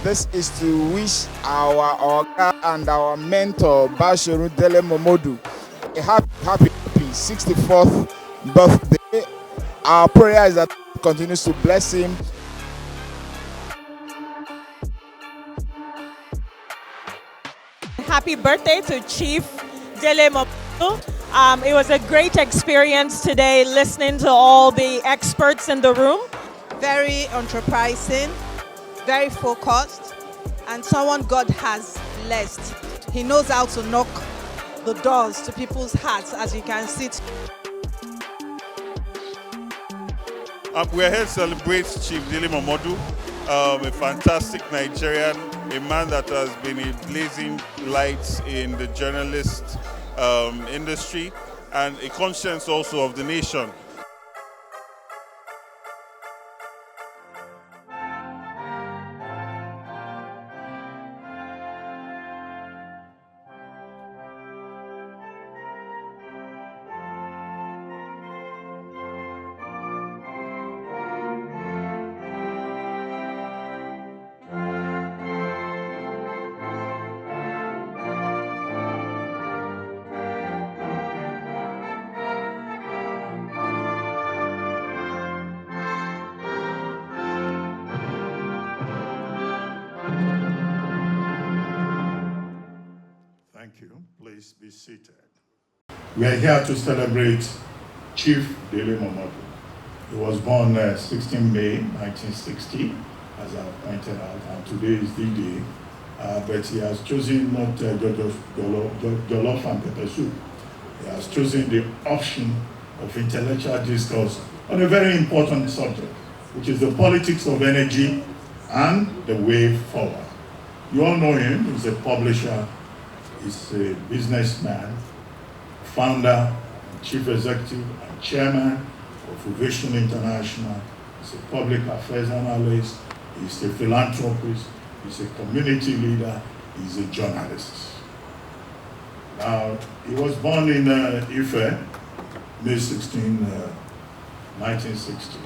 This is to wish our Oga and our mentor, Bashiru Dele Momodu, a happy 64th birthday. Our prayer is that God continues to bless him. Happy birthday to Chief Dele Momodu. It was a great experience today listening to all the experts in the room. Very enterprising, very focused, and someone God has blessed. He knows how to knock the doors to people's hearts, as you can see. We're here to celebrate Chief Dele Momodu, a fantastic Nigerian, a man that has been a blazing light in the journalist industry and a conscience also of the nation. Thank you. Please be seated. We are here to celebrate Chief Dele Momodu. He was born 16 May 1960, as I pointed out, and today is the day. But he has chosen not jollof and pepper soup. He has chosen the option of intellectual discourse on a very important subject, which is the politics of energy and the way forward. You all know him. He's a publisher. He's a businessman, founder, chief executive, and chairman of Vision International. He's a public affairs analyst. He's a philanthropist. He's a community leader. He's a journalist. Now, he was born in Ife, May 16, 1960.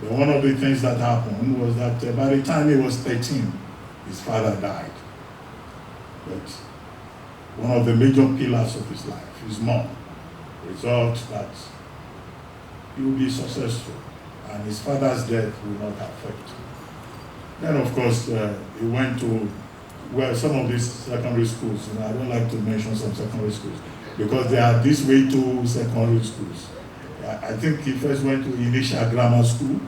But one of the things that happened was that by the time he was 13, his father died. But one of the major pillars of his life, his mom, resolved that he will be successful and his father's death will not affect him. Then, of course, he went to some of these secondary schools. I don't like to mention some secondary schools because they are this way to secondary schools. I think he first went to Initial Grammar School.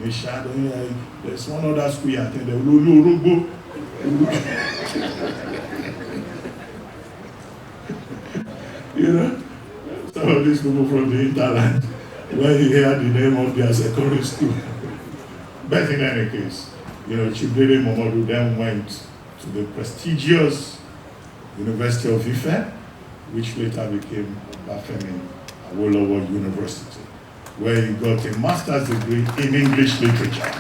There's one other school, I think, the Lulu. You know, some of these people from the hinterland, when you hear the name of their secondary school. But in any case, Chief Dele Momodu then went to the prestigious University of Ife, which later became Bafemi Awolowo University, where he got a master's degree in English literature.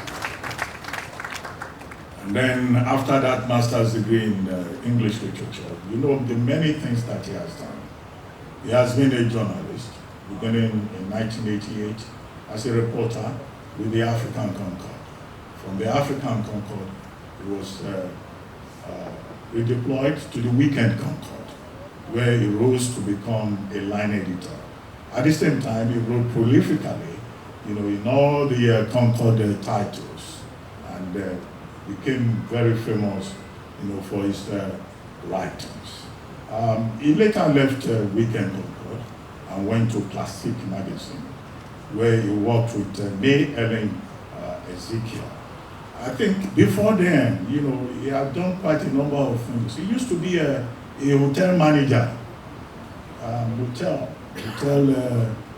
And then after that master's degree in English literature, the many things that he has done. He has been a journalist, beginning in 1988 as a reporter with the African Concord. From the African Concord, he was redeployed to the Weekend Concord, where he rose to become a line editor. At the same time, he wrote prolifically, in all the Concord titles, and became very famous, for his writings. He later left Weekend Concord and went to Classic Magazine, where he worked with May Ellen Ezekiel. I think before then, he had done quite a number of things. He used to be a hotel manager,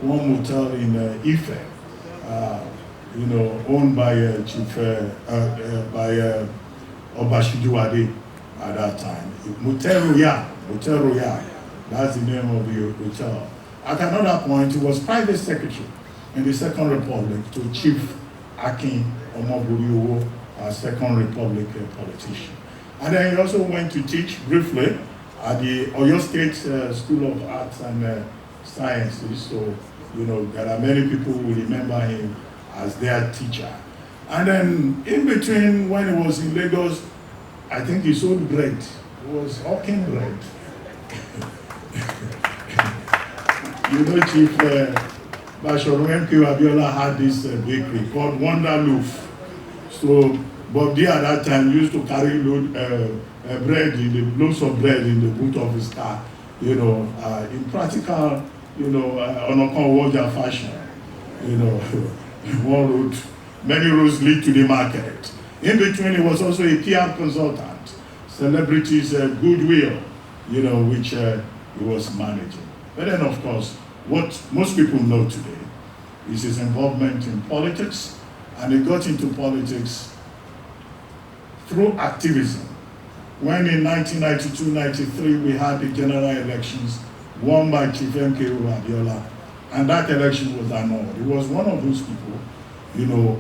one hotel in Ife, owned by Chief Obashijuwade at that time. Motel Royal, that's the name of the hotel. At another point, he was private secretary in the Second Republic to Chief Akin Omodu'S, a Second Republic politician. And then he also went to teach briefly at the Oyo State School of Arts and Sciences. So, there are many people who remember him as their teacher. And then in between, when he was in Lagos, I think he sold bread. He was hawking bread. You know, Chief Bashoru MK Abiola had this bakery called Wonder Loaf. So Bob D at that time used to carry bread loaves of bread in the boot of his car, you know, in practical, you know, on a fashion, you know, one road, many roads lead to the market. In between, he was also a PR consultant, celebrities' goodwill, you know, which he was managing. But then, of course, what most people know today is his involvement in politics, and he got into politics through activism. When in 1992-93 we had the general elections won by Chief MK Abiola, and that election was annulled. He was one of those people, you know,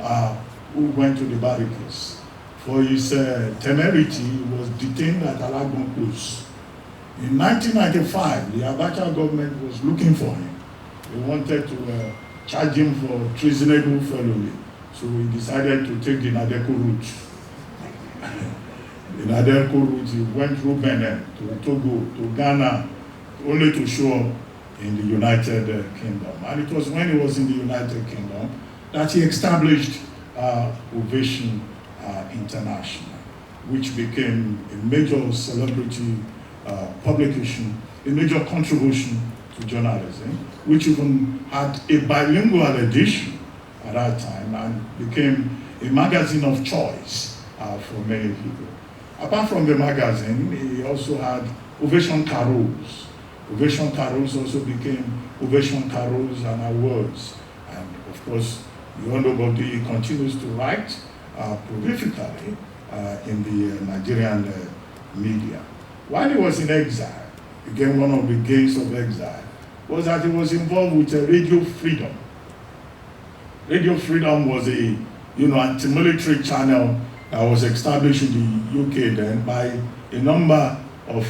who went to the barricades. For his temerity, he was detained at Alagbon Close. In 1995, the Abacha government was looking for him. They wanted to charge him for treasonable felony. So he decided to take the Nadeko route. The Nadeko route, he went through Benin, to Togo, to Ghana, only to show up in the United Kingdom. And it was when he was in the United Kingdom that he established Ovation International, which became a major celebrity publication, a major contribution to journalism, which even had a bilingual edition at that time and became a magazine of choice for many people. Apart from the magazine, he also had Ovation Carols. Ovation Carols also became Ovation Carols and Awards. And of course, you all know about he continues to write prolifically in the Nigerian media. While he was in exile, again, one of the gains of exile was that he was involved with Radio Freedom. Radio Freedom was a, you know, anti-military channel that was established in the UK then by a number of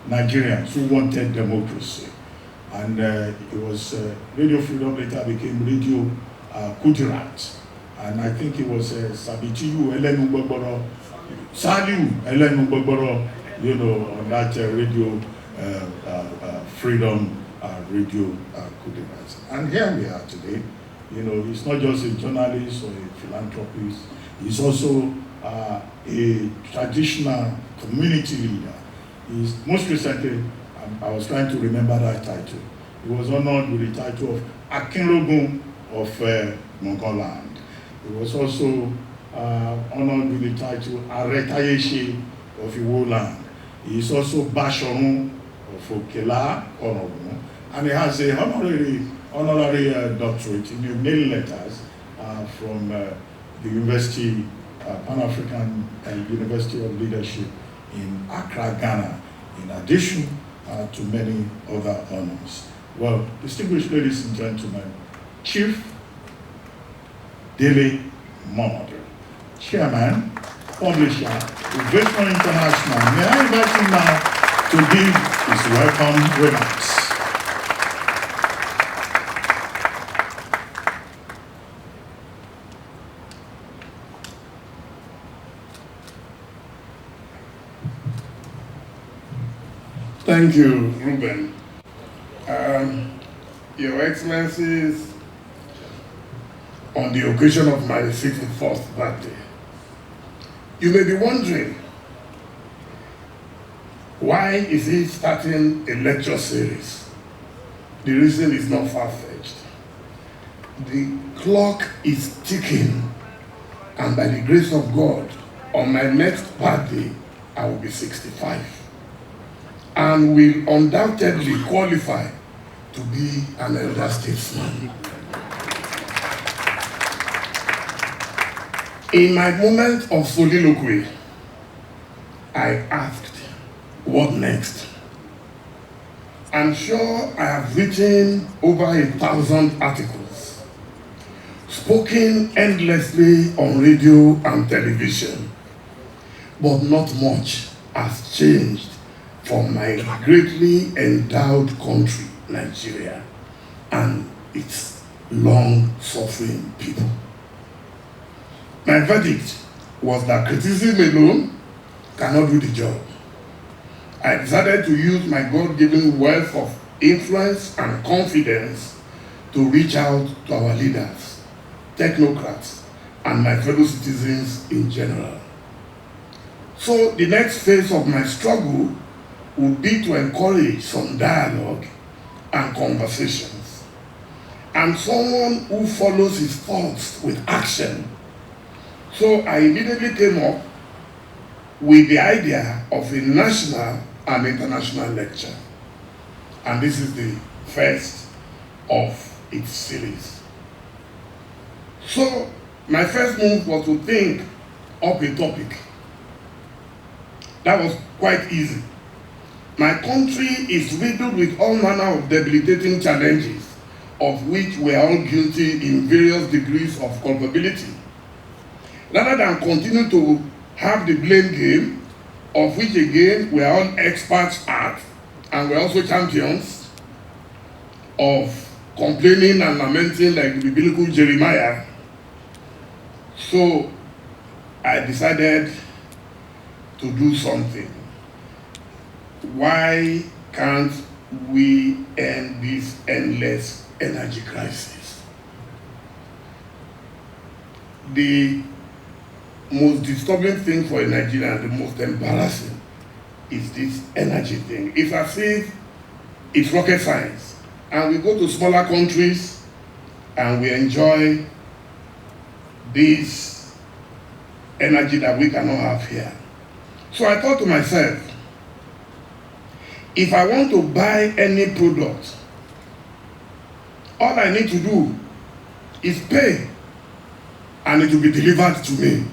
Nigerians who wanted democracy. And it was Radio Freedom later became Radio Kudirat. And I think it was Sabitiyu Elenu Gbogboro, Saliu Elenu Gbogboro, you know, on that Radio Freedom Radio Kudirat. And here we are today. You know, he's not just a journalist or a philanthropist, he's also a traditional community leader. He's most recently, I was trying to remember that title. He was honored with the title of Akinlogun of Mongoland. He was also honored with the title Aretayeshi of Iwo Land. He is also Bashorun of Okela, Orogun, and he has a honorary doctorate in the mail letters from the University, Pan-African University of Leadership in Accra, Ghana, in addition to many other honors. Well, distinguished ladies and gentlemen, Chief Dele Momodu, Chairman, Publisher, Ovation International. May I invite him now to give his welcome remarks. Thank you, Ruben. Your Excellencies, on the occasion of my 64th birthday, you may be wondering, why is he starting a lecture series? The reason is not far-fetched. The clock is ticking, and by the grace of God, on my next birthday, I will be 65. And will undoubtedly qualify to be an elder statesman. In my moment of soliloquy, I asked, what next? I'm sure I have written over 1,000 articles, spoken endlessly on radio and television, but not much has changed for my greatly endowed country, Nigeria, and its long-suffering people. My verdict was that criticism alone cannot do the job. I decided to use my God-given wealth of influence and confidence to reach out to our leaders, technocrats, and my fellow citizens in general. So the next phase of my struggle would be to encourage some dialogue and conversations. I'm someone who follows his thoughts with action. So I immediately came up with the idea of a national and international lecture. And this is the first of its series. So my first move was to think up a topic. That was quite easy. My country is riddled with all manner of debilitating challenges, of which we are all guilty in various degrees of culpability. Rather than continue to have the blame game, of which again we are all experts at, and we're also champions of complaining and lamenting like the biblical Jeremiah. So I decided to do something. Why can't we end this endless energy crisis? The most disturbing thing for a Nigerian, the most embarrassing, is this energy thing. It's as if it's rocket science. And we go to smaller countries and we enjoy this energy that we cannot have here. So I thought to myself, if I want to buy any product, all I need to do is pay and it will be delivered to me.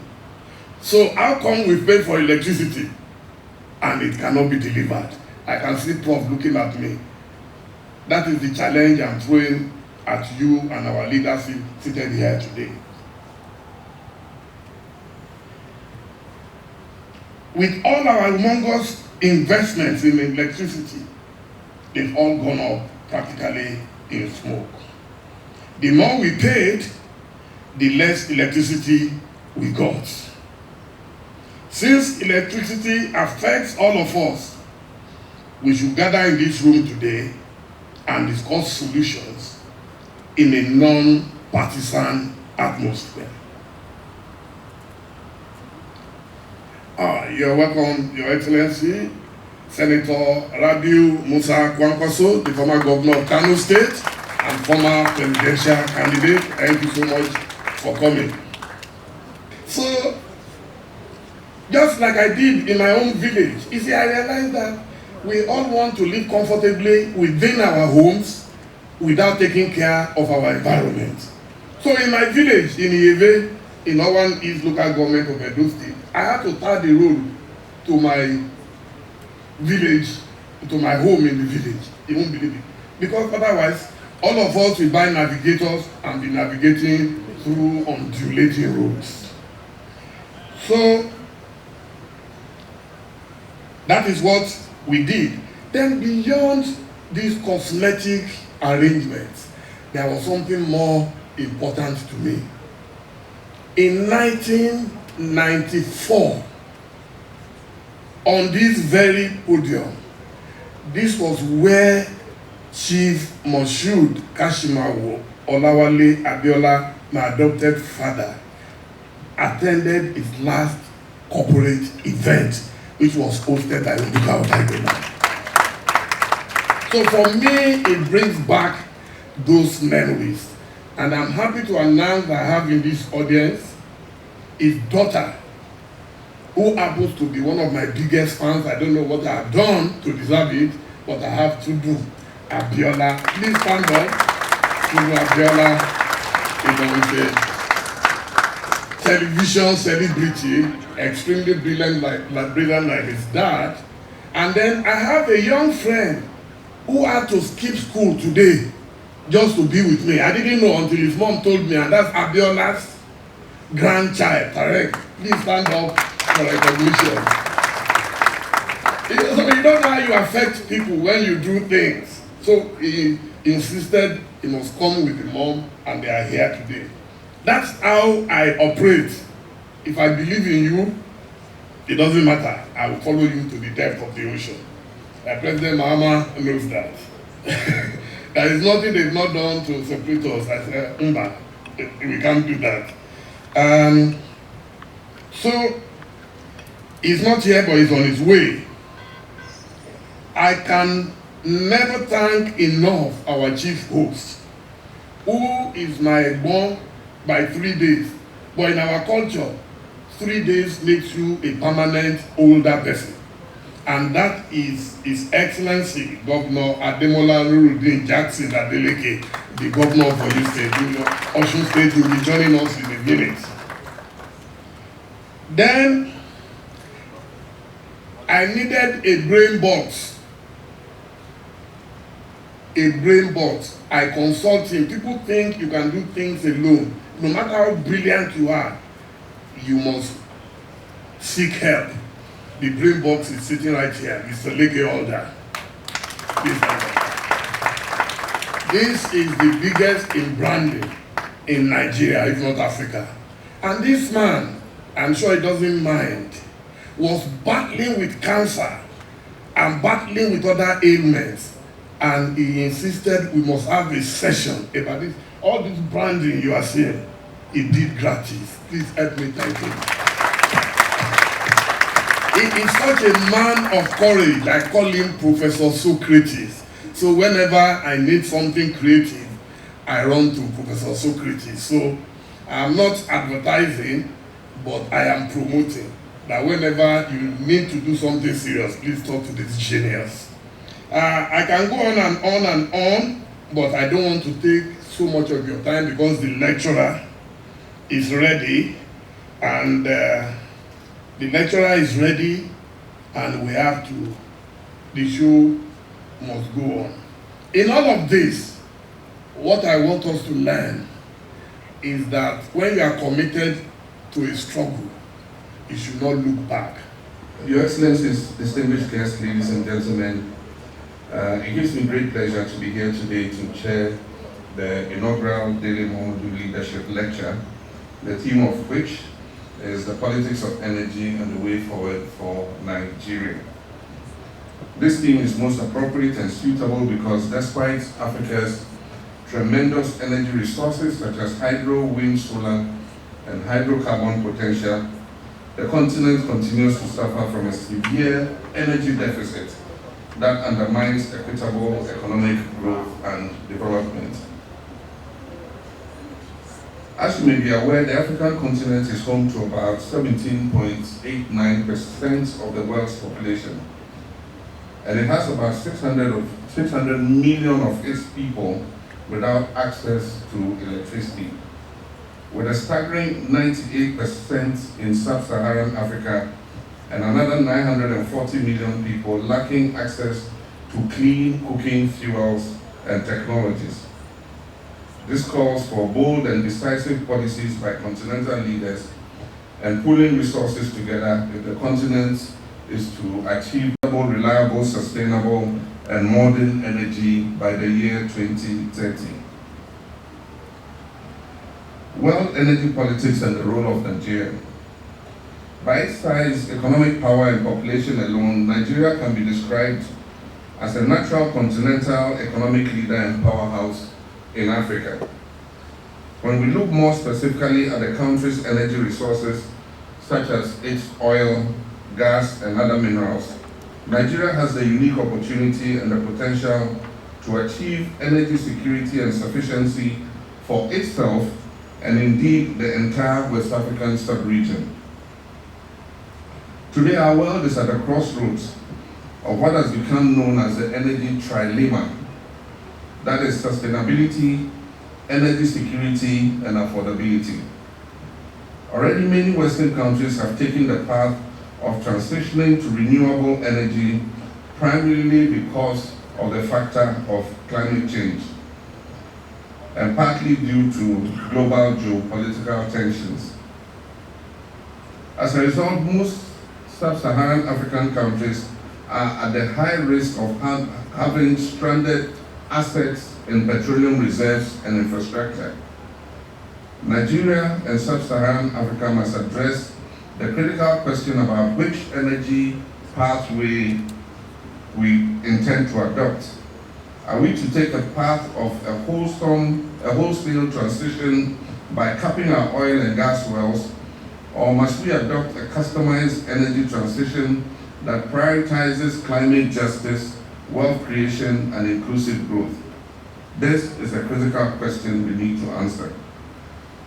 So how come we pay for electricity and it cannot be delivered? I can see Prof looking at me. That is the challenge I'm throwing at you and our leadership seated here today. With all our humongous investments in electricity, they've all gone up practically in smoke. The more we paid, the less electricity we got. Since electricity affects all of us, we should gather in this room today and discuss solutions in a non-partisan atmosphere. You're welcome, Your Excellency, Senator Rabiu Musa Kwankwaso, the former governor of Kano State and former presidential candidate. Thank you so much for coming. So, just like I did in my own village, you see, I realized that we all want to live comfortably within our homes without taking care of our environment. So in my village, in Ieve, in Owan East local government of Edo State, I had to tar the road to my village, to my home in the village. You won't believe it. Because otherwise, all of us will buy navigators and be navigating through undulating roads. So that is what we did. Then beyond these cosmetic arrangements, there was something more important to me. In 1994, on this very podium, this was where Chief Moshood Kashimawo Olawale Abiola, my adopted father, attended his last corporate event, which was hosted by Oduka Otaigona. So for me, it brings back those memories. And I'm happy to announce that I have in this audience his daughter, who happens to be one of my biggest fans. I don't know what I have done to deserve it, but I have to do. Abiola, please stand up. Abiola is a television celebrity, extremely brilliant like his dad. And then I have a young friend who had to skip school today just to be with me. I didn't know until his mom told me, and that's Abiola's grandchild, Tarek. Please stand up for recognition. So you don't know how you affect people when you do things. So he insisted he must come with the mom, and they are here today. That's how I operate If I believe in you, it doesn't matter. I will follow you to the depth of the ocean. President Mahama knows that. There is nothing they've not done to separate us. I said, we can't do that. So, he's not here, but he's on his way. I can never thank enough our chief host, who is my Egbon by 3 days. But in our culture, 3 days makes you a permanent older person. And that is His Excellency Governor Ademola Nuruddin Jackson Adeleke, the governor of Oyo State. Osun State will be joining us in a minute. Then, I needed a brain box. A brain box. I consult him. People think you can do things alone. No matter how brilliant you are, you must seek help. The brain box is sitting right here. Mr. Leke Holder. This is the biggest in branding in Nigeria, if not Africa. And this man, I'm sure he doesn't mind, was battling with cancer and battling with other ailments. And he insisted we must have a session about this. All this branding you are seeing, he did gratis. Please help me thank him. He is such a man of courage. I call him Professor Socrates. So whenever I need something creative, I run to Professor Socrates. So I'm not advertising, but I am promoting that whenever you need to do something serious, please talk to this genius. I can go on and on and on, but I don't want to take so much of your time because the lecturer is ready, and the lecturer is ready, and we have to, the show must go on. In all of this, what I want us to learn is that when you are committed to a struggle, you should not look back. Your Excellencies, distinguished guests, ladies and gentlemen, it gives me great pleasure to be here today to chair the inaugural Dele Momodu Leadership Lecture, the theme of which is the politics of energy and the way forward for Nigeria. This theme is most appropriate and suitable because despite Africa's tremendous energy resources such as hydro, wind, solar, and hydrocarbon potential, the continent continues to suffer from a severe energy deficit that undermines equitable economic growth and development. As you may be aware, the African continent is home to about 17.89% of the world's population, and it has about 600 million of its people without access to electricity, with a staggering 98% in sub-Saharan Africa and another 940 million people lacking access to clean cooking fuels and technologies. This calls for bold and decisive policies by continental leaders and pooling resources together if the continent is to achieve reliable, sustainable, and modern energy by the year 2030. World energy politics and the role of Nigeria. By its size, economic power, and population alone, Nigeria can be described as a natural continental economic leader and powerhouse in Africa. When we look more specifically at the country's energy resources, such as its oil, gas, and other minerals, Nigeria has the unique opportunity and the potential to achieve energy security and sufficiency for itself and indeed the entire West African sub-region. Today, our world is at the crossroads of what has become known as the energy trilemma. That is sustainability, energy security, and affordability. Already many Western countries have taken the path of transitioning to renewable energy primarily because of the factor of climate change and partly due to global geopolitical tensions. As a result, most sub-Saharan African countries are at the high risk of having stranded assets in petroleum reserves and infrastructure. Nigeria and sub-Saharan Africa must address the critical question about which energy pathway we intend to adopt. Are we to take a path of a wholesale transition by capping our oil and gas wells, or must we adopt a customized energy transition that prioritizes climate justice, wealth creation, and inclusive growth? This is a critical question we need to answer.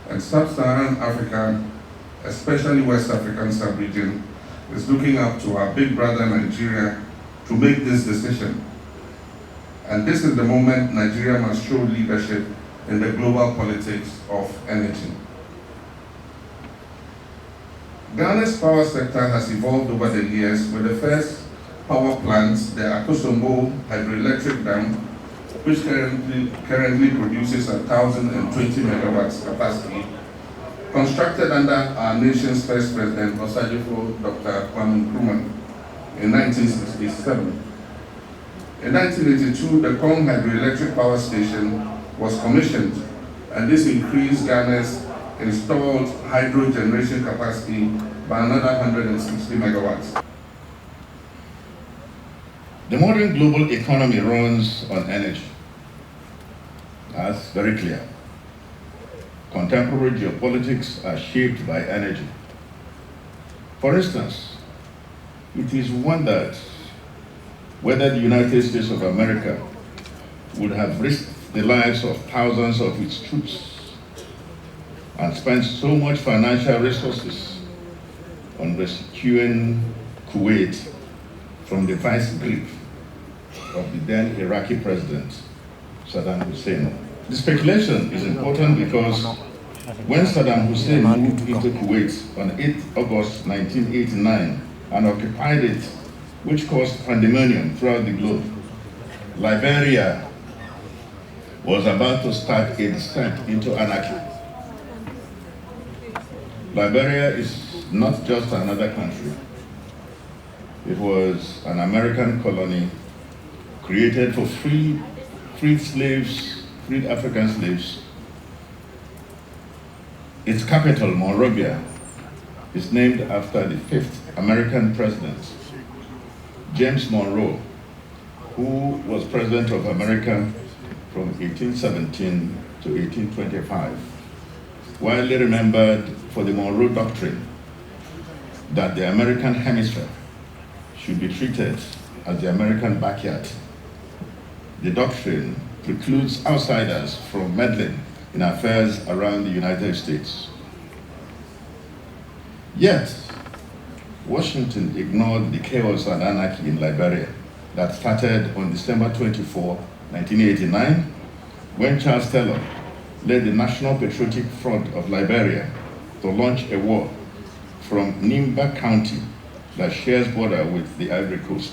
And Sub-Saharan Africa, especially West African sub-region, is looking up to our big brother Nigeria to make this decision. And this is the moment Nigeria must show leadership in the global politics of energy. Ghana's power sector has evolved over the years with the first power plants, the Akosombo hydroelectric dam, which currently produces 1,020 megawatts capacity, constructed under our nation's first president, Osajifo Dr. Kwame Nkrumah, in 1967. In 1982, the Kong hydroelectric power station was commissioned, and this increased Ghana's installed hydro generation capacity by another 160 megawatts. The modern global economy runs on energy. That's very clear. Contemporary geopolitics are shaped by energy. For instance, it is wondered whether the United States of America would have risked the lives of thousands of its troops and spent so much financial resources on rescuing Kuwait from the vice grip of the then Iraqi president, Saddam Hussein. The speculation is important because when Saddam Hussein moved into Kuwait on 8 August 1989 and occupied it, which caused pandemonium throughout the globe, Liberia was about to start a descent into anarchy. Liberia is not just another country. It was an American colony created for freed African slaves. Its capital, Monrovia, is named after the 5th American president, James Monroe, who was president of America from 1817 to 1825, widely remembered for the Monroe Doctrine that the American hemisphere should be treated as the American backyard. The doctrine precludes outsiders from meddling in affairs around the United States. Yet, Washington ignored the chaos and anarchy in Liberia that started on December 24, 1989, when Charles Taylor led the National Patriotic Front of Liberia to launch a war from Nimba County that shares border with the Ivory Coast,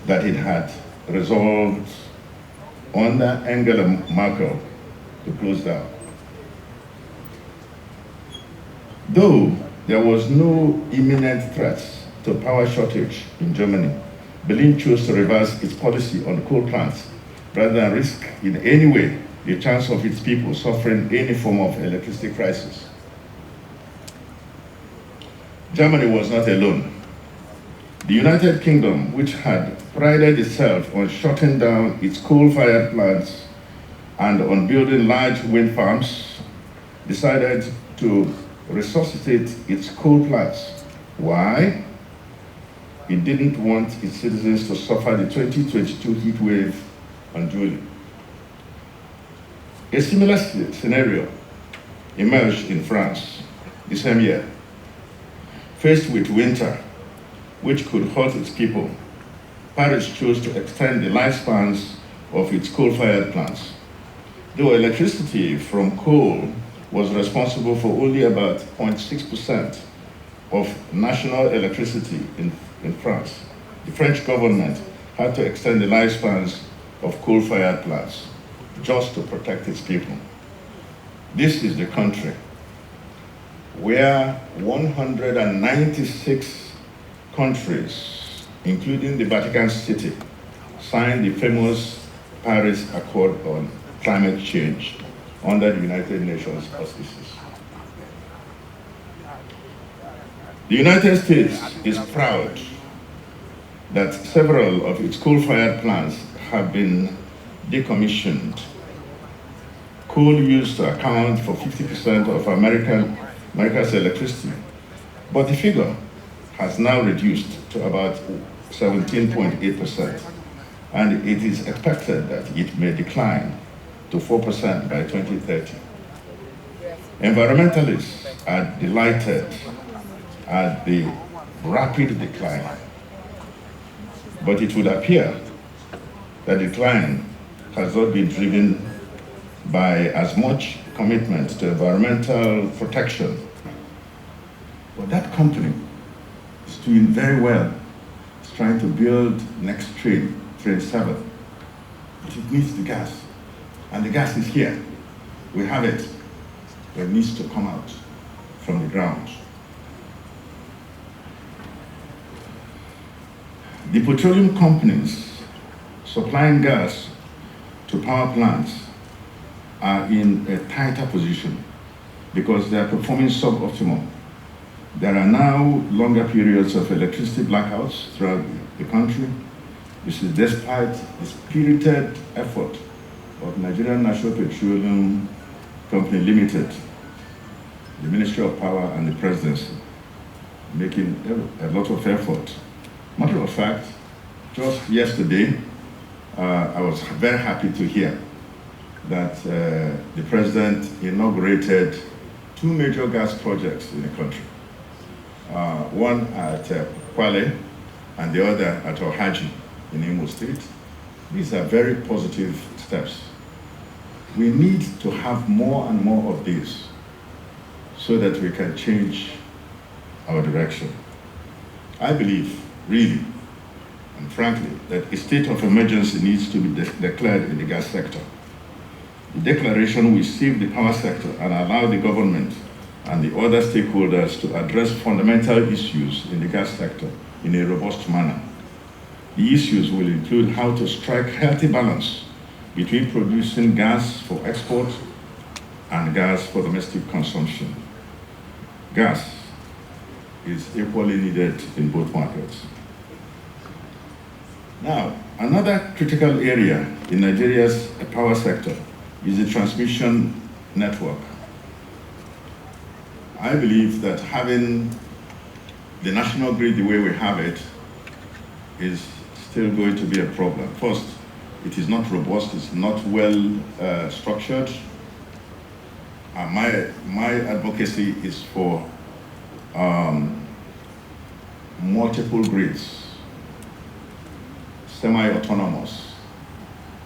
that it had resolved under Angela Merkel to close down. Though there was no imminent threat to power shortage in Germany, Berlin chose to reverse its policy on coal plants rather than risk in any way the chance of its people suffering any form of electricity crisis. Germany was not alone. The United Kingdom, which had prided itself on shutting down its coal-fired plants and on building large wind farms, decided to resuscitate its coal plants. Why? It didn't want its citizens to suffer the 2022 heat wave unduly. A similar scenario emerged in France the same year. Faced with winter, which could hurt its people, Paris chose to extend the lifespans of its coal-fired plants. Though electricity from coal was responsible for only about 0.6% of national electricity in France, the French government had to extend the lifespans of coal-fired plants just to protect its people. This is the country where 196 countries, including the Vatican City, signed the famous Paris Accord on climate change under the United Nations auspices. The United States is proud that several of its coal-fired plants have been decommissioned. Coal used to account for 50% of America's electricity, but the figure has now reduced to about 17.8%, and it is expected that it may decline to 4% by 2030. Environmentalists are delighted at the rapid decline, but it would appear that decline has not been driven by as much commitment to environmental protection. But that company is doing very well. It's trying to build next train 7. But it needs the gas, and the gas is here. We have it, but it needs to come out from the ground. The petroleum companies supplying gas to power plants are in a tighter position because they are performing suboptimal. There are now longer periods of electricity blackouts throughout the country. This is despite the spirited effort of Nigerian National Petroleum Company Limited, the Ministry of Power and the Presidency, making a lot of effort. Matter of fact, just yesterday, I was very happy to hear that the President inaugurated 2 major gas projects in the country. One at Kwale and the other at Ohaji in Imo State. These are very positive steps. We need to have more and more of these so that we can change our direction. I believe, really, and frankly, that a state of emergency needs to be declared in the gas sector. The declaration will save the power sector and allow the government and the other stakeholders to address fundamental issues in the gas sector in a robust manner. The issues will include how to strike healthy balance between producing gas for export and gas for domestic consumption. Gas is equally needed in both markets. Now, another critical area in Nigeria's power sector is the transmission network. I believe that having the national grid the way we have it is still going to be a problem. First, it is not robust, it's not well structured. My advocacy is for multiple grids, semi-autonomous,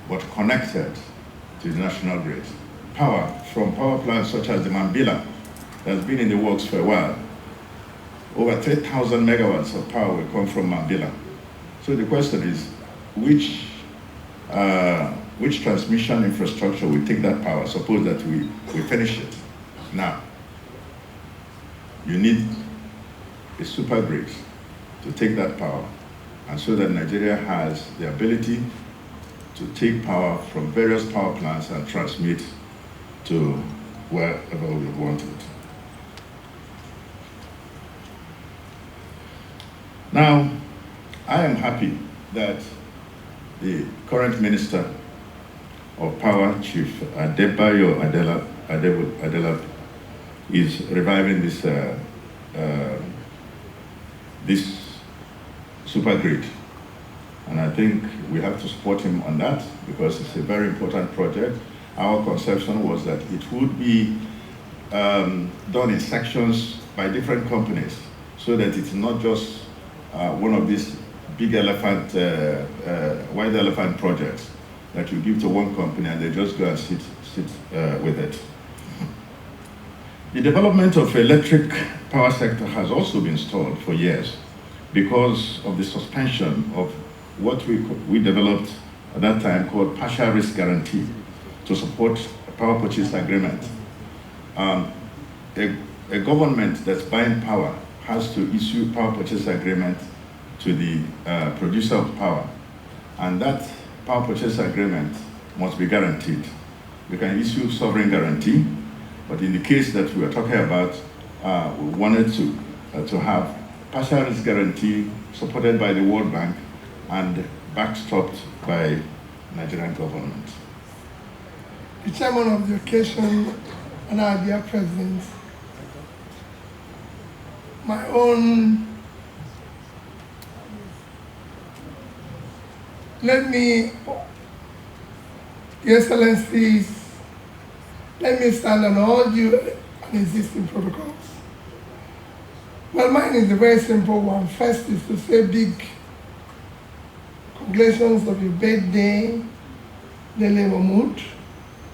but connected to the national grid. Power from power plants such as the Mambila that's been in the works for a while. Over 3,000 megawatts of power will come from Mambila. So the question is, which transmission infrastructure will take that power? Suppose that we finish it. Now, you need a super grid to take that power, and so that Nigeria has the ability to take power from various power plants and transmit to wherever we want it. Now, I am happy that the current Minister of Power, Chief Adeleke, is reviving this super grid. And I think we have to support him on that because it's a very important project. Our conception was that it would be done in sections by different companies so that it's not just one of these big elephant, white elephant projects that you give to one company and they just go and sit with it. The development of electric power sector has also been stalled for years because of the suspension of what we developed at that time called partial risk guarantee to support a power purchase agreement. A government that's buying power has to issue power purchase agreement to the producer of power, and that power purchase agreement must be guaranteed. We can issue sovereign guarantee, but in the case that we are talking about, we wanted to have partial risk guarantee supported by the World Bank and backstopped by Nigerian government. The chairman of the occasion and our dear president, my own, Your Excellencies, let me stand on all due and existing protocols. Well, mine is a very simple one. First is to say big congratulations of your birthday, Dele Momodu,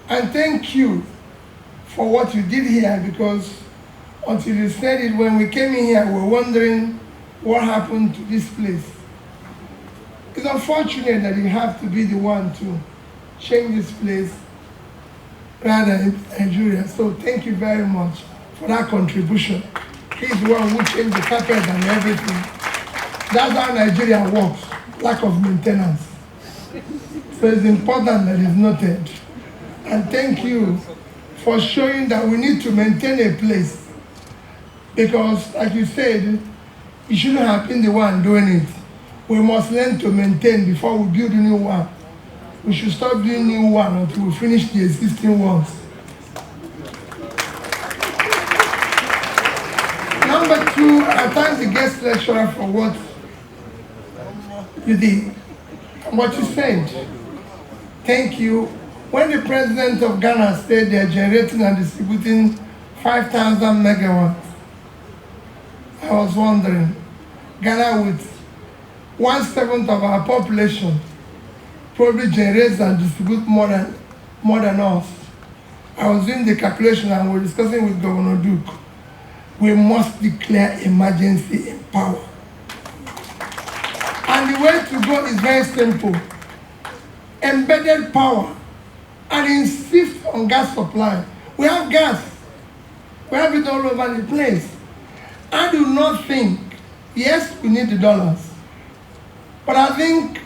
and thank you for what you did here, because until you said it, when we came in here, we were wondering what happened to this place. It's unfortunate that you have to be the one to change this place rather than Nigeria. So thank you very much for that contribution. He's the one who changed the carpet and everything. That's how Nigeria works, lack of maintenance. So it's important that it's noted. And thank you for showing that we need to maintain a place. Because, like you said, you shouldn't have been the one doing it. We must learn to maintain before we build a new one. We should stop doing new one until we finish the existing ones. Number two, I thank the guest lecturer for what you did and what you said. Thank you. When the president of Ghana said they're generating and distributing 5,000 megawatts, I was wondering, Ghana with 1/7 of our population probably generates and distributes more than us. I was doing the calculation and we were discussing with Governor Duke. We must declare emergency in power. And the way to go is very simple. Embedded power and insist on gas supply. We have gas. We have it all over the place. I do not think, yes, we need the dollars, but I think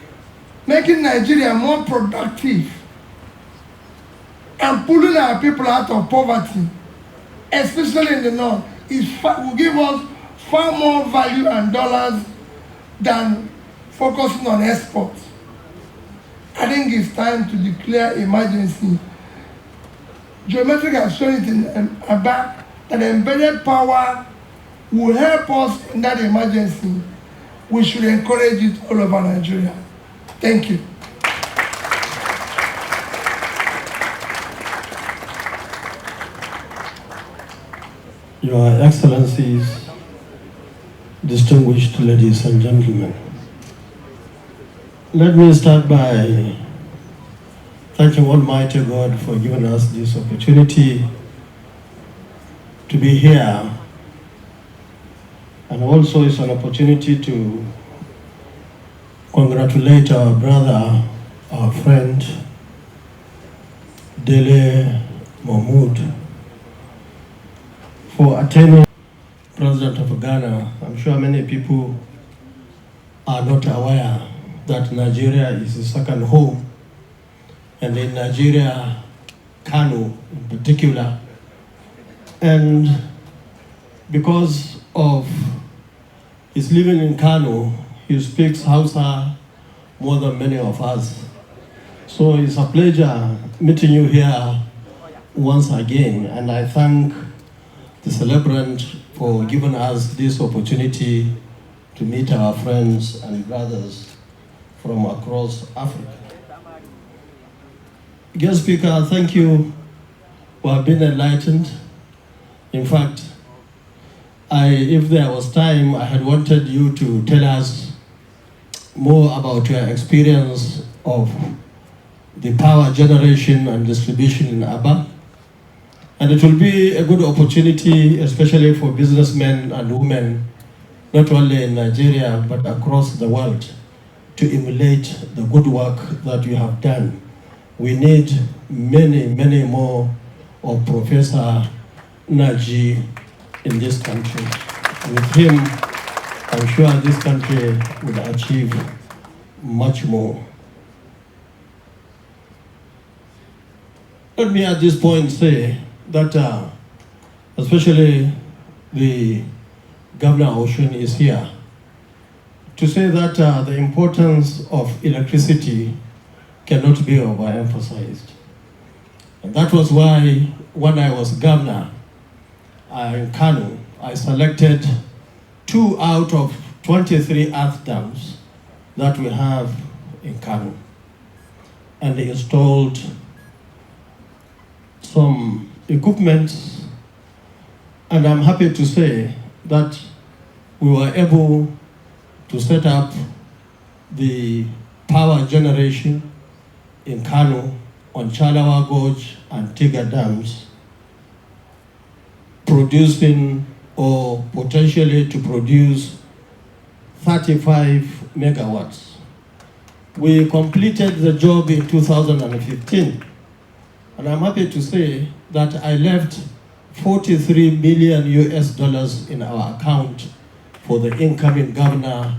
making Nigeria more productive and pulling our people out of poverty, especially in the north, will give us far more value and dollars than focusing on exports. I think it's time to declare emergency. Geometric has shown it in Aba that embedded power will help us in that emergency. We should encourage it all over Nigeria. Thank you. Your Excellencies, distinguished ladies and gentlemen, let me start by thanking Almighty God for giving us this opportunity to be here, and also it's an opportunity to congratulate our brother, our friend, Dele Momodu, for attaining President of Ghana. I'm sure many people are not aware that Nigeria is a second home, and in Nigeria, Kano in particular. And because of his living in Kano, he speaks Hausa more than many of us. So it's a pleasure meeting you here once again, and I thank the celebrant for giving us this opportunity to meet our friends and brothers from across Africa. Guest speaker, thank you for being enlightened. In fact, if there was time, I had wanted you to tell us more about your experience of the power generation and distribution in Aba. And it will be a good opportunity, especially for businessmen and women, not only in Nigeria, but across the world, to emulate the good work that you have done. We need many, many more of Professor Naji in this country. With him, I'm sure this country will achieve much more. Let me at this point say that especially the Governor Ocean is here to say that the importance of electricity cannot be overemphasized. And that was why when I was governor in Kano, I selected 2 out of 23 earth dams that we have in Kano, and installed some equipment, and I'm happy to say that we were able to set up the power generation in Kano on Chalawa Gorge and Tiga dams, producing or potentially to produce 35 megawatts. We completed the job in 2015, and I'm happy to say that I left $43 million in our account for the incoming governor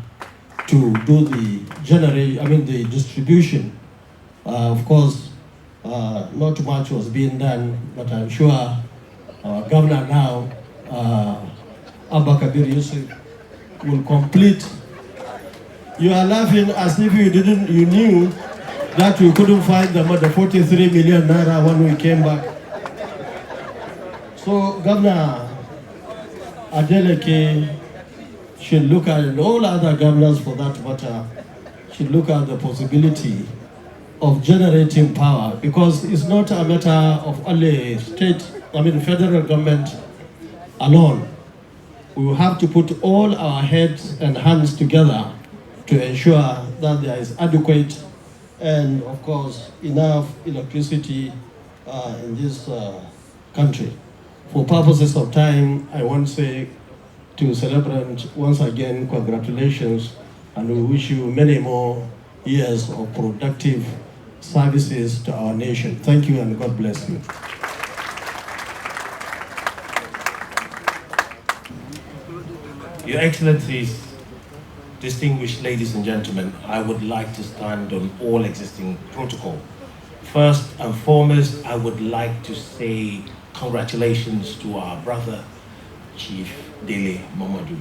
to do the distribution. Of course, not much was being done, but I'm sure our governor now, Abba Kabir Yusuf, will complete. You are laughing as if you knew that we couldn't find the 43 million naira when we came back. So Governor Adeleke should look at, and all other governors for that matter, should look at the possibility of generating power, because it's not a matter of only federal government alone. We will have to put all our heads and hands together to ensure that there is adequate and, of course, enough electricity in this country. For purposes of time, I want to say to celebrate once again, congratulations, and we wish you many more years of productive services to our nation. Thank you, and God bless you. Your Excellencies, distinguished ladies and gentlemen, I would like to stand on all existing protocol. First and foremost, I would like to say congratulations to our brother, Chief Dele Momodu,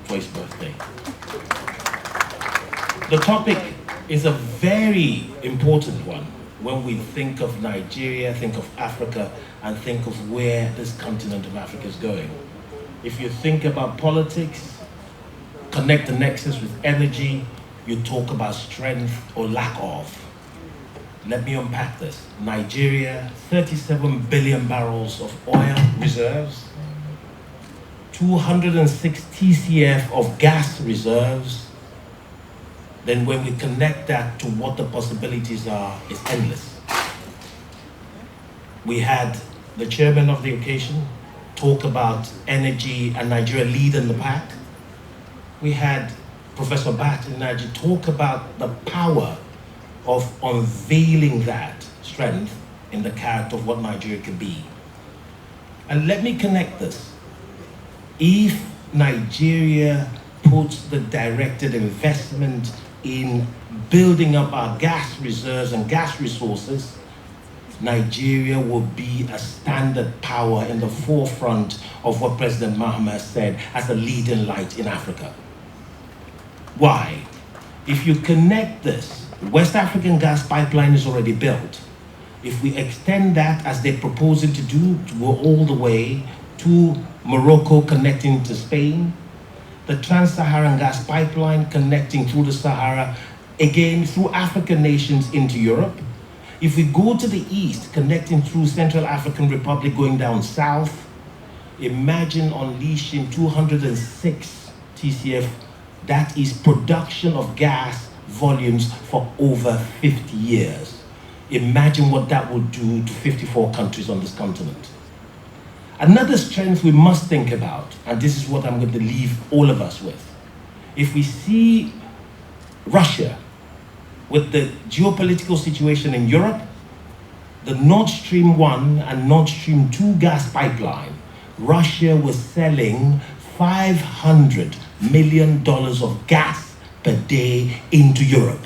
for his birthday. The topic is a very important one when we think of Nigeria, think of Africa, and think of where this continent of Africa is going. If you think about politics, connect the nexus with energy, you talk about strength or lack of. Let me unpack this. Nigeria, 37 billion barrels of oil reserves, 206 TCF of gas reserves. Then when we connect that to what the possibilities are, it's endless. We had the chairman of the occasion talk about energy and Nigeria leading the pack. We had Professor Bat in Nigeria talk about the power of unveiling that strength in the character of what Nigeria can be. And let me connect this. If Nigeria puts the directed investment in building up our gas reserves and gas resources, Nigeria will be a standard power in the forefront of what President Mahama said as a leading light in Africa. Why? If you connect this, West African gas pipeline is already built. If we extend that as they're proposing to do, to go all the way to Morocco connecting to Spain, the Trans-Saharan gas pipeline connecting through the Sahara, again through African nations into Europe. If we go to the east, connecting through Central African Republic going down south, imagine unleashing 206 TCF. That is production of gas volumes for over 50 years. Imagine what that would do to 54 countries on this continent. Another strength we must think about, and this is what I'm going to leave all of us with. If we see Russia with the geopolitical situation in Europe, the Nord Stream 1 and Nord Stream 2 gas pipeline, Russia was selling $500 million of gas per day into Europe.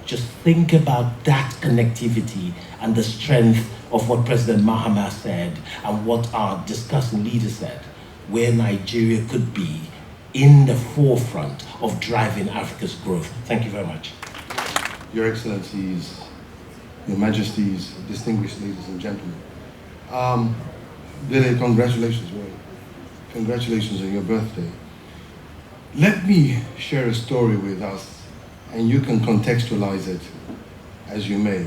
Just think about that connectivity and the strength of what President Mahama said and what our discussing leader said, where Nigeria could be in the forefront of driving Africa's growth. Thank you very much. Your Excellencies, Your Majesties, distinguished ladies and gentlemen. Dele, congratulations, boy. Congratulations on your birthday. Let me share a story with us, and you can contextualize it as you may.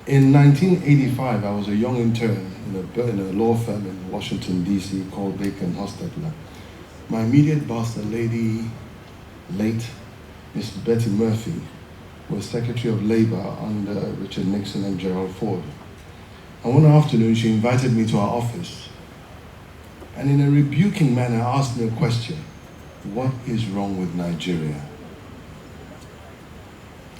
In 1985, I was a young intern in a law firm in Washington, D.C. called Baker & Hostetler. My immediate boss, the late Miss Betty Murphy, was Secretary of Labor under Richard Nixon and Gerald Ford. And one afternoon, she invited me to her office, and in a rebuking manner asked me a question: what is wrong with Nigeria?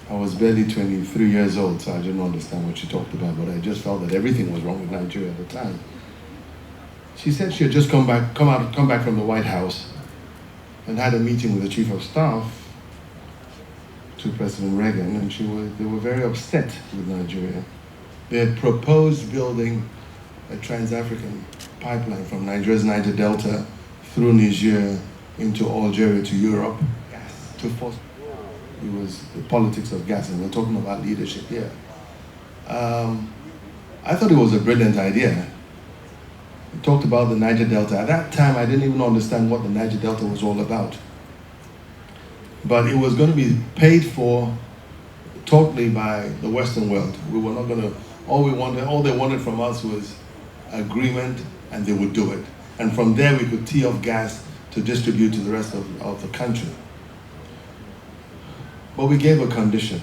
I was barely 23 years old, so I didn't understand what she talked about, but I just felt that everything was wrong with Nigeria at the time. She said she had just come back from the White House and had a meeting with the Chief of Staff to President Reagan, and they were very upset with Nigeria. They had proposed building a trans-African pipeline from Nigeria's Niger Delta through Niger into Algeria to Europe to force. It was the politics of gas, and we're talking about leadership here. I thought it was a brilliant idea. We talked about the Niger Delta. At that time, I didn't even understand what the Niger Delta was all about. But it was going to be paid for totally by the Western world. We were not going to, all they wanted from us was agreement, and they would do it. And from there, we could tee off gas to distribute to the rest of the country. But we gave a condition.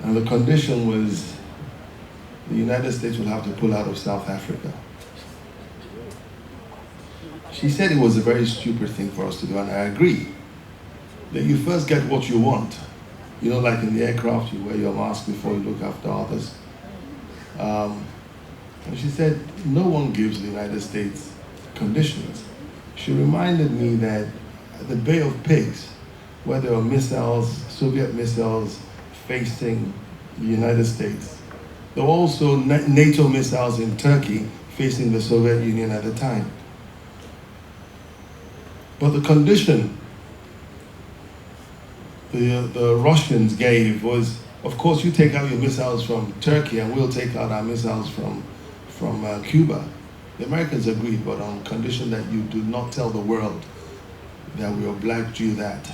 And the condition was the United States would have to pull out of South Africa. She said it was a very stupid thing for us to do, and I agree. That you first get what you want. You know, like in the aircraft, you wear your mask before you look after others. And she said, no one gives the United States conditions. She reminded me that at the Bay of Pigs, where there were missiles, Soviet missiles facing the United States, there were also NATO missiles in Turkey facing the Soviet Union at the time. But the condition the Russians gave was, of course, you take out your missiles from Turkey and we'll take out our missiles from Cuba. The Americans agreed, but on condition that you do not tell the world that we obliged you that.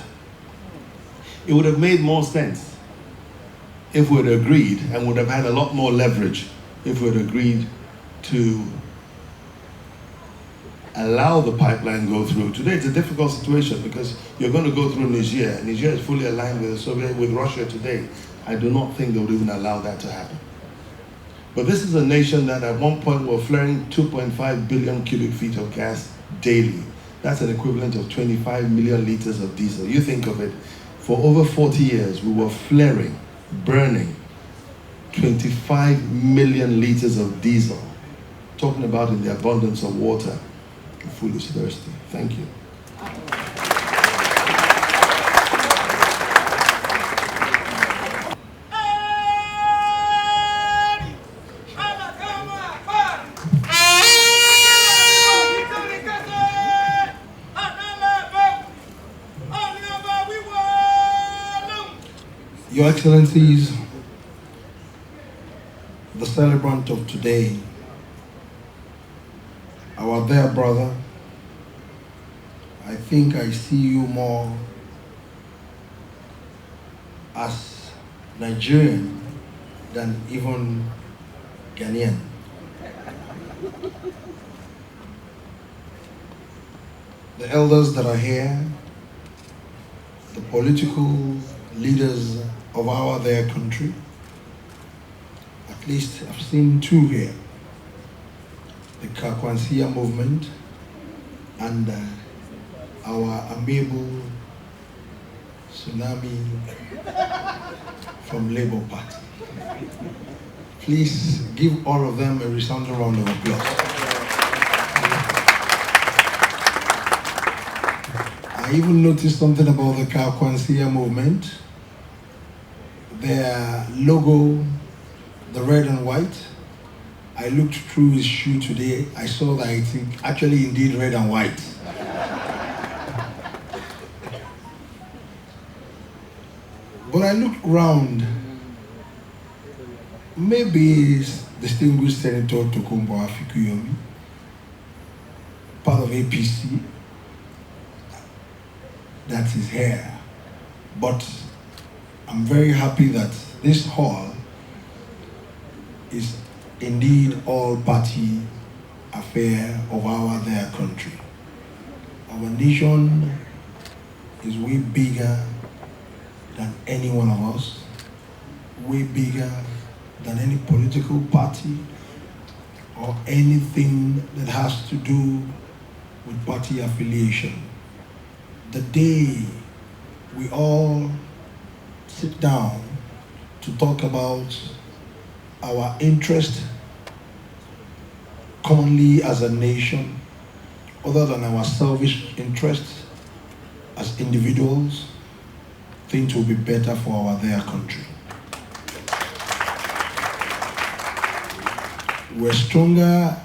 It would have made more sense if we had agreed, and would have had a lot more leverage if we had agreed to allow the pipeline go through. Today it's a difficult situation because you're going to go through Niger. Niger is fully aligned with Russia today. I do not think they would even allow that to happen. But this is a nation that at one point were flaring 2.5 billion cubic feet of gas daily. That's an equivalent of 25 million liters of diesel. You think of it, for over 40 years we were flaring, burning 25 million liters of diesel. Talking about in the abundance of water. Foolish thirsty. Thank you. Your Excellencies, the celebrant of today, our dear brother, I think I see you more as Nigerian than even Ghanaian. The elders that are here, the political leaders of our their country, at least I've seen two here. The Kakwansia movement and our amiable tsunami from Labour Party. Please give all of them a resounding round of applause. I even noticed something about the Kakwansia movement. Their logo, the red and white, I looked through his shoe today. I saw that it's actually indeed red and white. But I looked round. Maybe it's distinguished Senator Tokumbo Afikuyomi, part of APC. That's his hair. But I'm very happy that this hall is indeed all-party affair of our their country. Our nation is way bigger than any one of us, way bigger than any political party or anything that has to do with party affiliation. The day we all sit down to talk about our interest commonly as a nation, other than our selfish interests as individuals, things will be better for our their country. We're stronger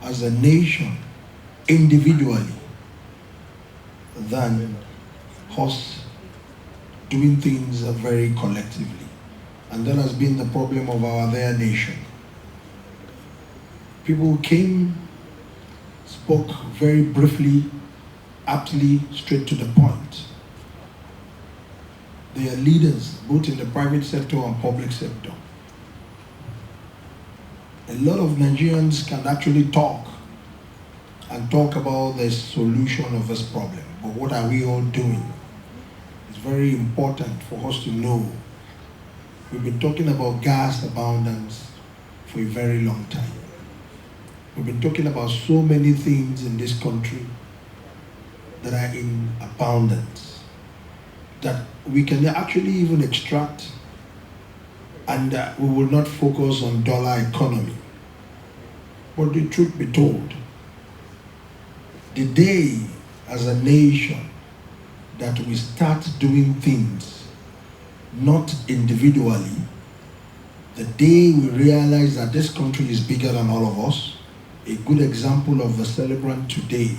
as a nation individually than us doing things very collectively. And that has been the problem of our their nation. People came, spoke very briefly, aptly, straight to the point. They are leaders, both in the private sector and public sector. A lot of Nigerians can actually talk and talk about the solution of this problem. But what are we all doing? It's very important for us to know. We've been talking about gas abundance for a very long time. We've been talking about so many things in this country that are in abundance, that we can actually even extract, and we will not focus on dollar economy. But the truth be told, the day as a nation that we start doing things not individually, the day we realize that this country is bigger than all of us, a good example of the celebrant today,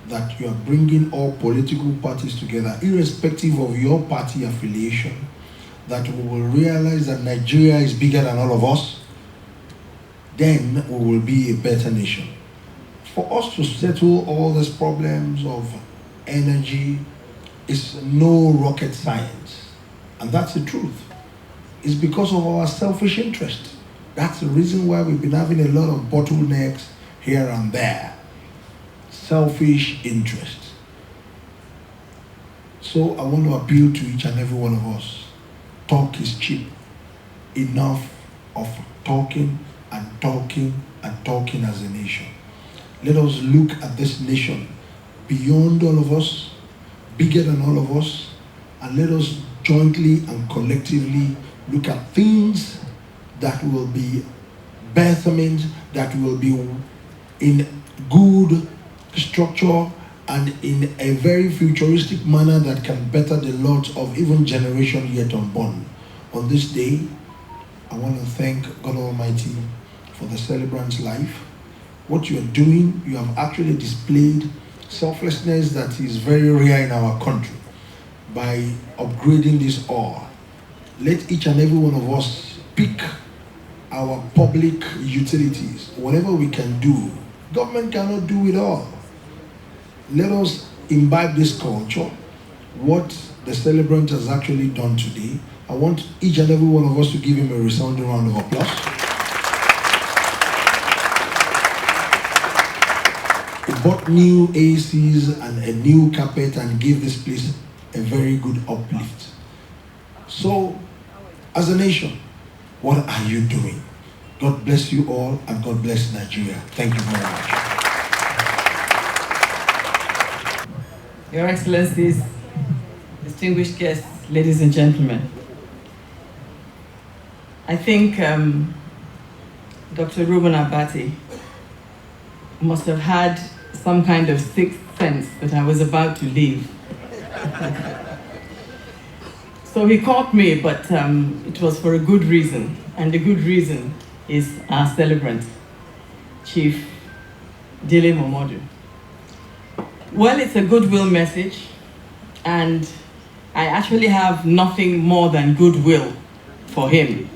that you are bringing all political parties together, irrespective of your party affiliation, that we will realize that Nigeria is bigger than all of us, then we will be a better nation. For us to settle all these problems of energy is no rocket science. And that's the truth. It's because of our selfish interest. That's the reason why we've been having a lot of bottlenecks here and there. Selfish interest. So I want to appeal to each and every one of us. Talk is cheap. Enough of talking and talking and talking as a nation. Let us look at this nation beyond all of us, bigger than all of us, and let us jointly and collectively look at things that will be betterment, that will be in good structure and in a very futuristic manner that can better the lot of even generation yet unborn. On this day, I want to thank God Almighty for the celebrant's life. What you are doing, you have actually displayed selflessness that is very rare in our country by upgrading this all. Let each and every one of us pick our public utilities, whatever we can do. Government cannot do it all. Let us imbibe this culture. What the celebrant has actually done today, I want each and every one of us to give him a resounding round of applause. He bought new ACs and a new carpet and gave this place a very good uplift. So, as a nation, what are you doing? God bless you all, and God bless Nigeria. Thank you very much. Your Excellencies, distinguished guests, ladies and gentlemen. I think Dr. Reuben Abati must have had some kind of sixth sense that I was about to leave. So he caught me, but it was for a good reason. And the good reason is our celebrant. Chief Dele Momodu. Well, it's a goodwill message, and I actually have nothing more than goodwill for him.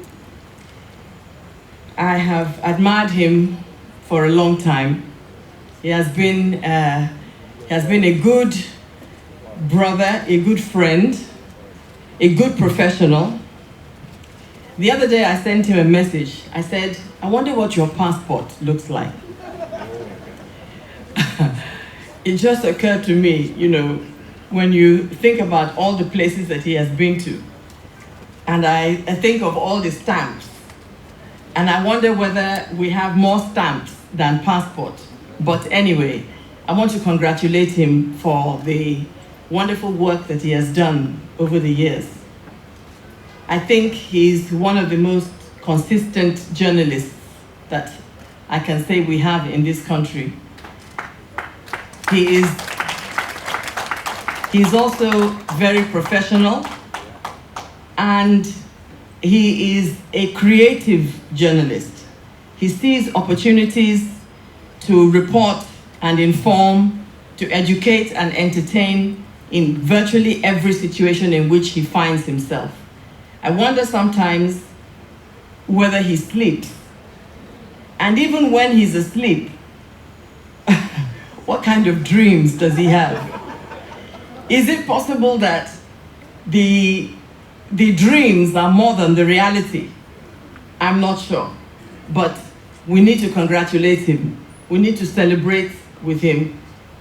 I have admired him for a long time. He has been a good brother, a good friend, a good professional. The other day I sent him a message. I said, I wonder what your passport looks like. It just occurred to me, you know, when you think about all the places that he has been to, and I think of all the stamps, and I wonder whether we have more stamps than passport. But anyway, I want to congratulate him for the wonderful work that he has done over the years. I think he's one of the most consistent journalists that I can say we have in this country. He's also very professional, and he is a creative journalist. He sees opportunities to report and inform, to educate and entertain in virtually every situation in which he finds himself. I wonder sometimes whether he sleeps. And even when he's asleep, what kind of dreams does he have? Is it possible that the dreams are more than the reality? I'm not sure. But we need to congratulate him. We need to celebrate with him.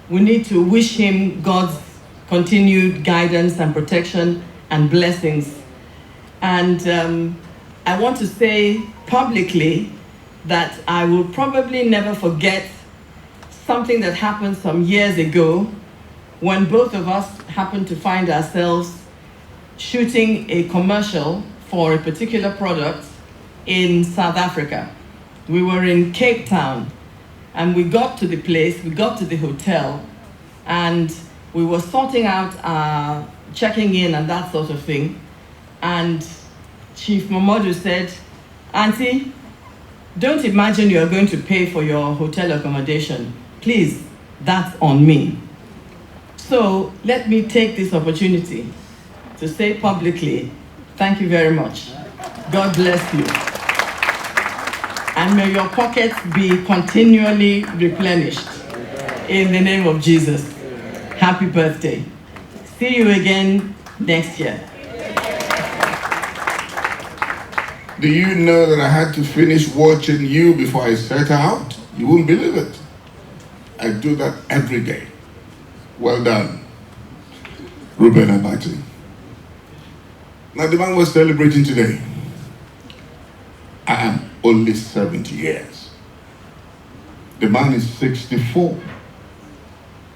We need to wish him God's continued guidance and protection and blessings. And I want to say publicly that I will probably never forget something that happened some years ago when both of us happened to find ourselves shooting a commercial for a particular product in South Africa. We were in Cape Town, and we got to the place, we got to the hotel, and we were sorting out our checking in and that sort of thing. And Chief Momodu said, Auntie, don't imagine you're going to pay for your hotel accommodation. Please, that's on me. So let me take this opportunity to say publicly, thank you very much. God bless you. And may your pockets be continually replenished. In the name of Jesus. Happy birthday. See you again next year. Do you know that I had to finish watching you before I set out? You won't believe it. I do that every day. Well done, Ruben Abati. Now the man was celebrating today. I am only 70 years. The man is 64.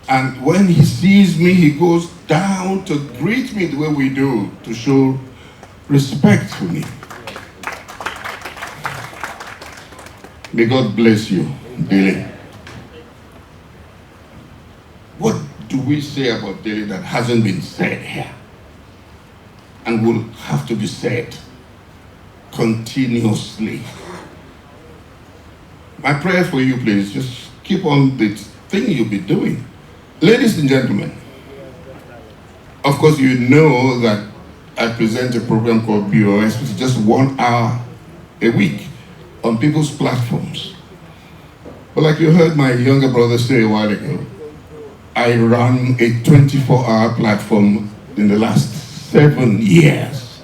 And when he sees me, he goes down to greet me the way we do, to show respect for me. May God bless you, Dele. What do we say about Dele that hasn't been said here and will have to be said continuously? My prayer for you, please, just keep on the thing you'll be doing. Ladies and gentlemen, of course you know that I present a program called BOS, which is just 1 hour a week on people's platforms. But like you heard my younger brother say a while ago, I run a 24-hour platform in the last 7 years.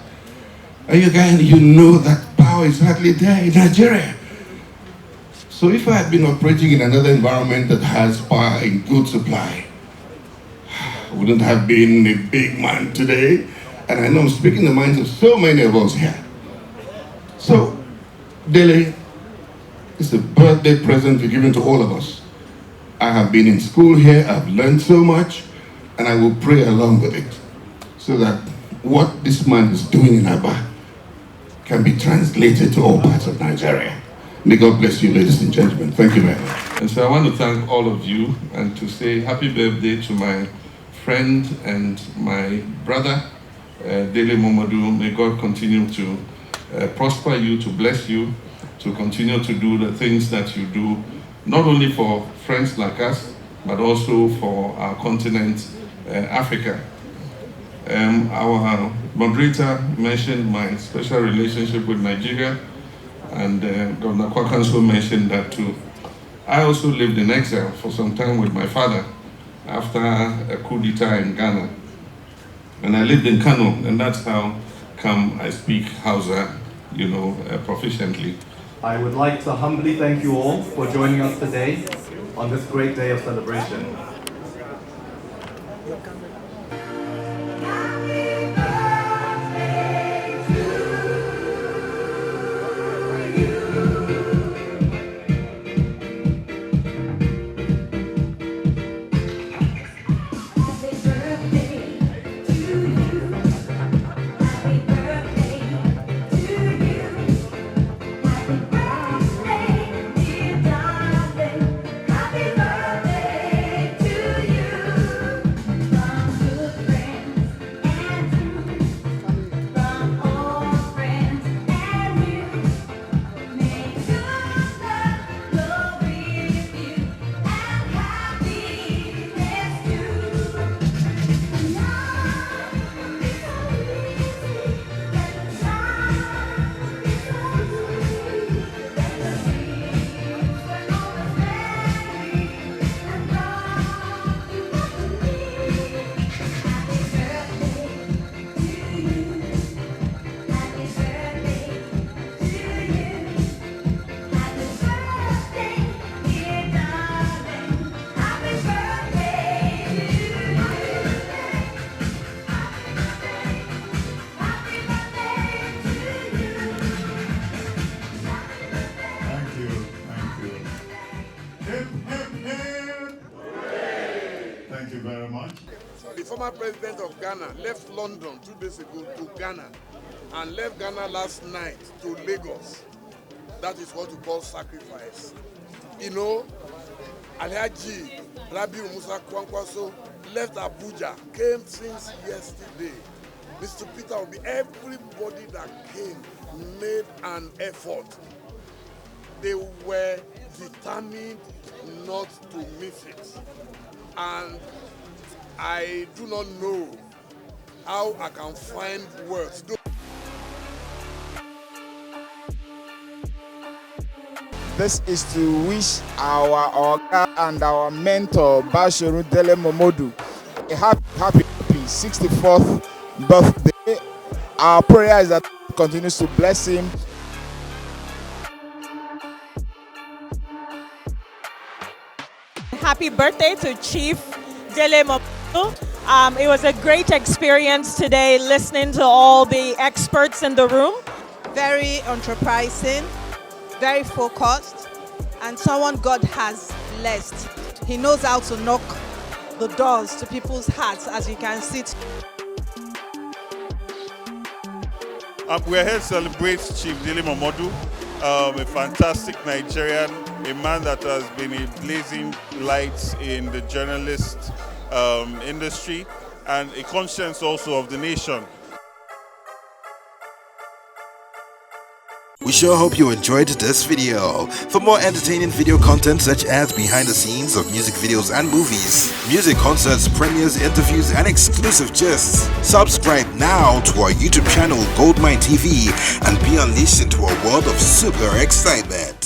And you guys, you know that power is hardly there in Nigeria. So if I had been operating in another environment that has power in good supply, I wouldn't have been a big man today. And I know I'm speaking the minds of so many of us here. So, Dele, it's a birthday present you're giving to all of us. I have been in school here, I've learned so much, and I will pray along with it, so that what this man is doing in Aba can be translated to all parts of Nigeria. May God bless you, ladies and gentlemen. Thank you very much. And so I want to thank all of you and to say happy birthday to my friend and my brother, Dele Momodu. May God continue to prosper you, to bless you, to continue to do the things that you do not only for friends like us, but also for our continent, Africa. Our moderator mentioned my special relationship with Nigeria, and Governor Kwakanso mentioned that too. I also lived in exile for some time with my father after a coup d'etat in Ghana. And I lived in Kano, and that's how come I speak Hausa, proficiently. I would like to humbly thank you all for joining us today on this great day of celebration. Thank you very much. The former president of Ghana left London 2 days ago to Ghana and left Ghana last night to Lagos. That is what we call sacrifice. Alhaji Rabiu Musa Kwankwaso left Abuja, came since yesterday. Mr. Peter Obi, everybody that came made an effort. They were determined not to miss it. And I do not know how I can find words. This is to wish our Oga and our mentor, Dele Momodu, a happy 64th birthday. Our prayer is that God continues to bless him. Happy birthday to Chief Dele Momodu. It was a great experience today listening to all the experts in the room. Very enterprising, very focused, and someone God has blessed. He knows how to knock the doors to people's hearts, as you can see. We're here to celebrate Chief Dele Momodu, a fantastic Nigerian, a man that has been a blazing light in the journalist industry and a conscience also of the nation. We sure hope you enjoyed this video. For more entertaining video content such as behind the scenes of music videos and movies, music concerts, premieres, interviews, and exclusive gists, subscribe now to our YouTube channel GoldmyneTV and be unleashed into a world of super excitement.